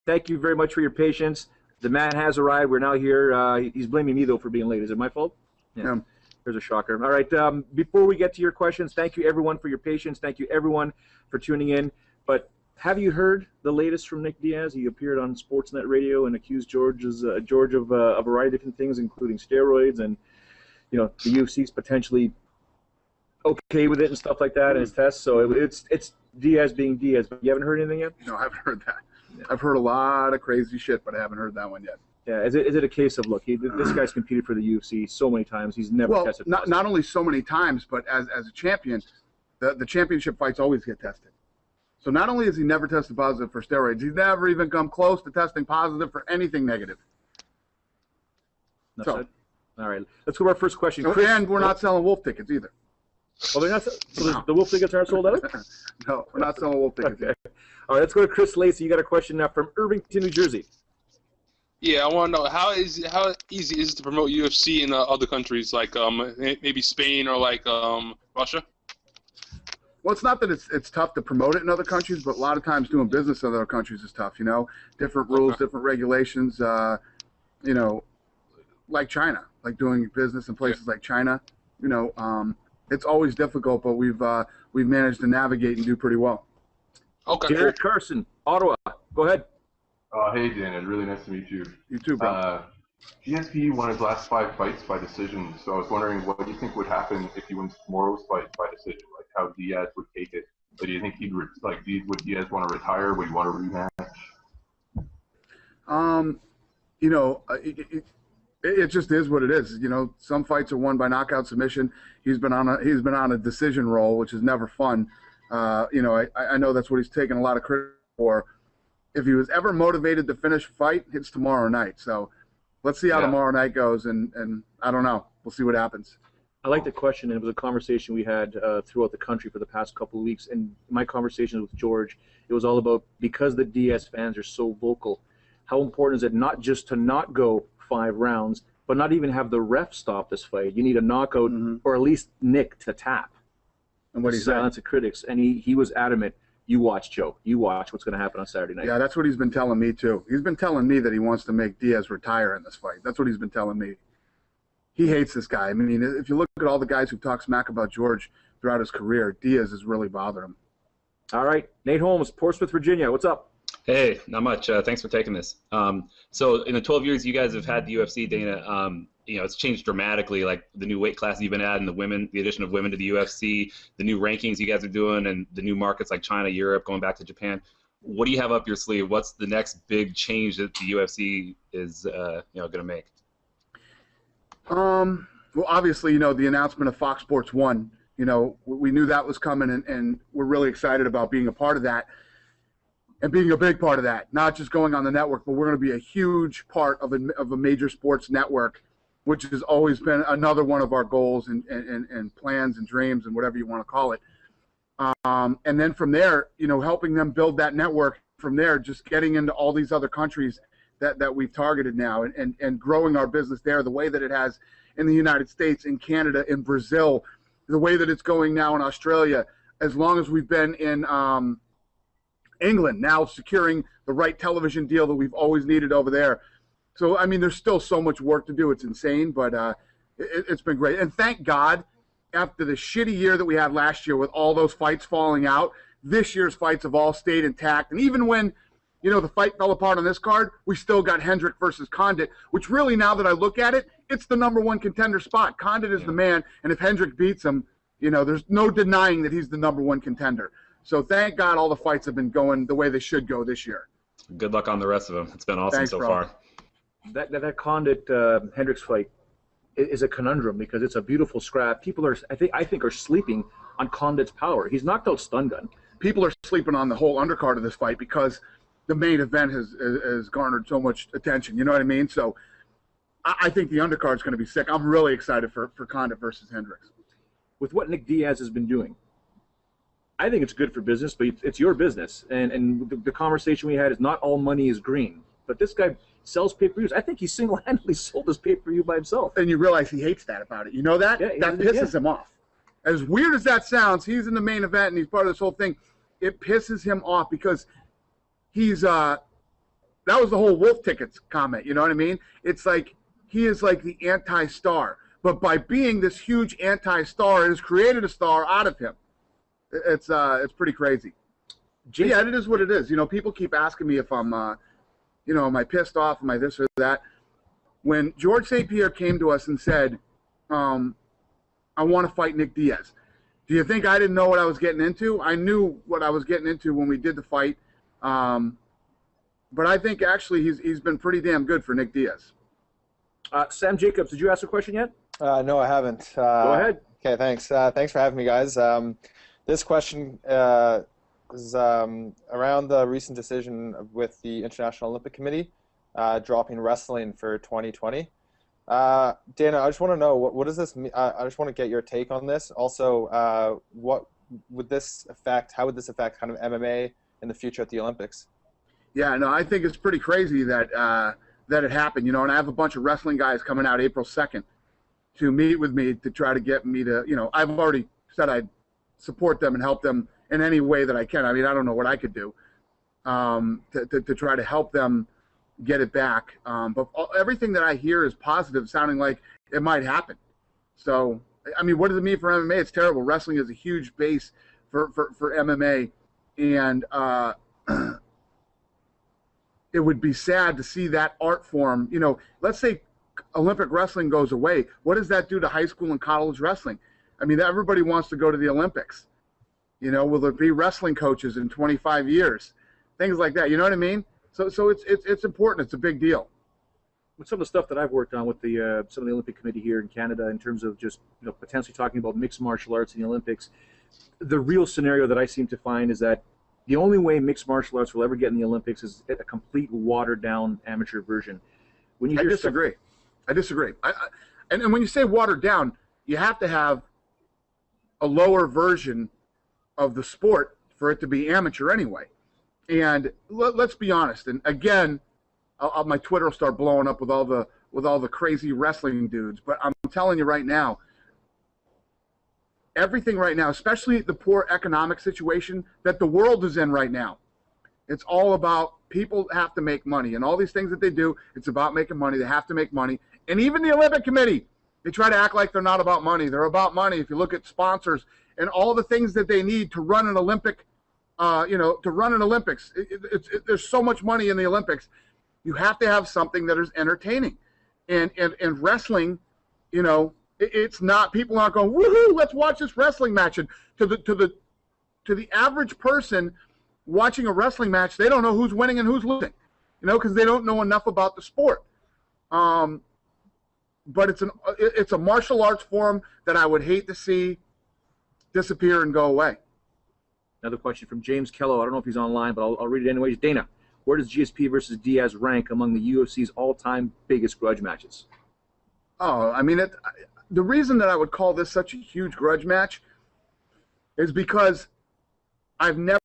Thank you very much for your patience. The man has arrived. We're now here. He's blaming me, though, for being late. Is it my fault? Yeah. There's a shocker. All right. Before we get to your questions, thank you, everyone, for your patience. Thank you, everyone, for tuning in. But have you heard the latest from Nick Diaz? He appeared on Sportsnet Radio and accused George of a variety of different things, including steroids, and the UFC's potentially okay with it and stuff like that in his tests. So it's Diaz being Diaz. But you haven't heard anything yet? No, I haven't heard that. Yeah. I've heard a lot of crazy shit, but I haven't heard that one yet. Yeah, is it a case of, look, this guy's competed for the UFC so many times, he's never tested positive? Not only so many times, but as a champion, the championship fights always get tested. So not only has he never tested positive for steroids, he's never even come close to testing positive for anything negative. All right, let's go to our first question. And we're not selling Wolf tickets either. Oh, they're not. So the Wolf tickets aren't sold out? No, we're not selling Wolf tickets. Okay. All right, let's go to Chris Lacey. You got a question now from Irvington, New Jersey. Yeah, I want to know how easy is it to promote UFC in other countries, like maybe Spain or like Russia? Well, it's not that it's tough to promote it in other countries, but a lot of times doing business in other countries is tough. Different rules, different regulations. Like China, like doing business in places like China. It's always difficult, but we've managed to navigate and do pretty well. Okay. Derek Carson, Ottawa. Go ahead. Hey, Dan. Really nice to meet you. You too, bro. GSP won his last 5 fights by decision, so I was wondering what do you think would happen if he wins tomorrow's fight by decision? Like how Diaz would take it. But do you think would Diaz want to retire? Would he want a rematch? It just is what it is. Some fights are won by knockout submission. He's been on a decision roll, which is never fun. I know that's what he's taken a lot of credit for. If he was ever motivated to finish a fight, it's tomorrow night. So let's see how tomorrow night goes, and I don't know. We'll see what happens. I like the question, and it was a conversation we had throughout the country for the past couple of weeks. And my conversations with George, it was all about, because the Diaz fans are so vocal, how important is it not just to not go 5 rounds, but not even have the ref stop this fight? You need a knockout, or at least Nick to tap. And what he said? Silence of critics. And he was adamant. You watch, Joe. You watch what's going to happen on Saturday night. Yeah, that's what he's been telling me, too. He's been telling me that he wants to make Diaz retire in this fight. That's what he's been telling me. He hates this guy. I mean, if you look at all the guys who talk smack about George throughout his career, Diaz has really bothered him. All right. Nate Holmes, Portsmouth, Virginia. What's up? Hey, not much. Thanks for taking this. So in the 12 years you guys have had the UFC, Dana, it's changed dramatically, like the new weight class you've been at and the addition of women to the UFC, the new rankings you guys are doing, and the new markets like China, Europe, going back to Japan. What do you have up your sleeve? What's the next big change that the UFC is going to make? Well, obviously, the announcement of Fox Sports 1, we knew that was coming, and we're really excited about being a part of that. And being a big part of that, not just going on the network, but we're going to be a huge part of a major sports network, which has always been another one of our goals and plans and dreams and whatever you want to call it. And then from there, helping them build that network from there, just getting into all these other countries that we've targeted now and growing our business there the way that it has in the United States, in Canada, in Brazil, the way that it's going now in Australia, as long as we've been in England, now securing the right television deal that we've always needed over there. So, I mean, there's still so much work to do. It's insane, but it's been great. And thank God, after the shitty year that we had last year with all those fights falling out, this year's fights have all stayed intact. And even when, the fight fell apart on this card, we still got Hendrick versus Condit, which really, now that I look at it, it's the #1 contender spot. Condit is the man, and if Hendrick beats him, there's no denying that he's the #1 contender. So thank God all the fights have been going the way they should go this year. Good luck on the rest of them. It's been awesome so far. That Condit Hendricks fight is a conundrum because it's a beautiful scrap. People I think are sleeping on Condit's power. He's knocked out Stun Gun. People are sleeping on the whole undercard of this fight because the main event has garnered so much attention. You know what I mean? So I think the undercard is going to be sick. I'm really excited for Condit versus Hendricks. With what Nick Diaz has been doing, I think it's good for business, but it's your business. And the conversation we had is not all money is green. But this guy sells pay-per-views. I think he single-handedly sold his pay-per-view by himself. And you realize he hates that about it. You know that? Yeah, that pisses him off. As weird as that sounds, he's in the main event and he's part of this whole thing. It pisses him off because he's that was the whole Wolf Tickets comment. You know what I mean? It's like he is like the anti-star, but by being this huge anti-star, it has created a star out of him. It's pretty crazy. Yeah, it is what it is. You know, people keep asking me if I'm, you know, am I pissed off? Am I this or that? When George St. Pierre came to us and said, I want to fight Nick Diaz, do you think I didn't know what I was getting into? I knew what I was getting into when we did the fight. But I think actually he's been pretty damn good for Nick Diaz. Sam Jacobs, did you ask a question yet? No, I haven't. Go ahead. Okay, thanks. Thanks for having me, guys. This question is around the recent decision with the International Olympic Committee dropping wrestling for 2020. Dana, I just want to know, what does this mean? I just want to get your take on this. Also, what would this affect? How would this affect kind of MMA in the future at the Olympics? Yeah, no, I think it's pretty crazy that that it happened. You know, and I have a bunch of wrestling guys coming out April 2nd to meet with me to try to get me to, you know, I've already said I'd support them and help them in any way that I can. I mean, I don't know what I could do to try to help them get it back. But everything that I hear is positive, sounding like it might happen. So, I mean, what does it mean for MMA? It's terrible. Wrestling is a huge base for MMA. And it would be sad to see that art form. You know, let's say Olympic wrestling goes away. What does that do to high school and college wrestling? I mean, everybody wants to go to the Olympics. You know, will there be wrestling coaches in 25 years? Things like that. You know what I mean? So it's important. It's a big deal. With some of the stuff that I've worked on with the some of the Olympic Committee here in Canada, in terms of just, you know, potentially talking about mixed martial arts in the Olympics, the real scenario that I seem to find is that the only way mixed martial arts will ever get in the Olympics is a complete watered down amateur version. When you hear I disagree. And when you say watered down, you have to have a lower version of the sport for it to be amateur anyway. And let's be honest. And again, my Twitter will start blowing up with all the crazy wrestling dudes. But I'm telling you right now, everything right now, especially the poor economic situation that the world is in right now, it's all about people have to make money. And all these things that they do, it's about making money. They have to make money. And even the Olympic Committee, they try to act like they're not about money. They're about money. If you look at sponsors and all the things that they need to run an Olympic, you know, to run an Olympics, there's so much money in the Olympics. You have to have something that is entertaining. And wrestling, you know, it's not, people aren't going, woohoo, let's watch this wrestling match. And to the average person watching a wrestling match, they don't know who's winning and who's losing, you know, because they don't know enough about the sport. But it's a martial arts form that I would hate to see disappear and go away. Another question from James Kello. I don't know if he's online, but I'll read it anyways. Dana, where does GSP versus Diaz rank among the UFC's all-time biggest grudge matches? Oh, I mean, the reason that I would call this such a huge grudge match is because I've never